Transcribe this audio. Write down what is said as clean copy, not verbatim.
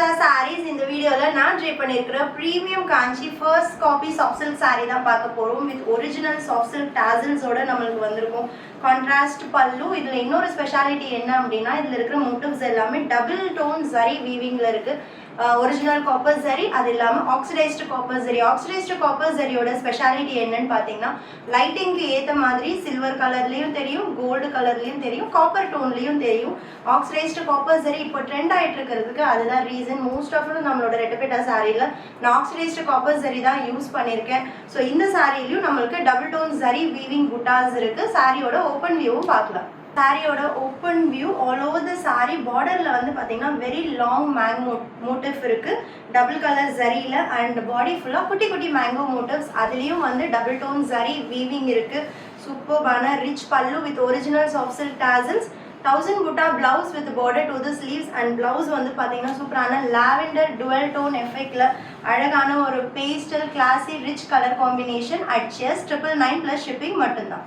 Organza sarees இந்த வீடியோல நான் ட்ரை பண்ணியிருக்கிற premium Kanchi first copy soft silk saree தான் பார்க்க போறோம். With original soft silk tassels ஓட நமக்கு வந்திருக்கும். கான்ட்ராஸ்ட் பல்லு. இதுல இன்னொரு ஸ்பெஷாலிட்டி என்ன அப்படின்னா இதுல இருக்கிற மோட்டிவ்ஸ் எல்லாமே டபுள் டோன் ஜரி வீவிங்ல இருக்கு. ஒரிஜினல் காப்பர் ஜரி, அது இல்லாமல் oxidised copper zari. Oxidised copper ஜரியோட ஸ்பெஷாலிட்டி என்னன்னு பார்த்தீங்கன்னா லைட்டிங்க்கு ஏற்ற மாதிரி சில்வர் கலர்லேயும் தெரியும், கோல்டு கலர்லேயும் தெரியும், காப்பர் டோன்லேயும் தெரியும். ஆக்சிடைஸ்டு காப்பர் ஜரி இப்போ ட்ரெண்ட் ஆகிட்டு இருக்கிறதுக்கு அதுதான் ரீசன். மோஸ்ட் ஆஃப் நம்மளோட ரெட்டபேட்டா சாரியில் நான் ஆக்சிடைஸ்டு காப்பர் ஜரி தான் யூஸ் பண்ணியிருக்கேன். ஸோ இந்த சாரிலையும் நம்மளுக்கு டபுள் டோன் ஜரி வீவிங் புட்டாஸ் இருக்குது. சாரியோட ஓப்பன் வியூவும் பார்க்கலாம். சாரியோட open view all over the sorry பார்டரில் வந்து பார்த்தீங்கன்னா வெரி லாங் மேங்கோ மோட்டிவ் இருக்குது டபுள் கலர் ஜரியில். அண்ட் பாடி ஃபுல்லாக குட்டி குட்டி மேங்கோ மோட்டிவ்ஸ், அதுலேயும் வந்து டபுள் டோன் ஜரி வீவிங் இருக்குது. சூப்பர்பான rich pallu with original soft silk tassels. 1000 butta blouse with border to the sleeves. And blouse வந்து பார்த்தீங்கன்னா சூப்பரான லாவெண்டர் டுவல் டோன் எஃபெக்டில் அழகான ஒரு pastel classy rich colour combination. At just 999 + shipping மட்டும்தான்.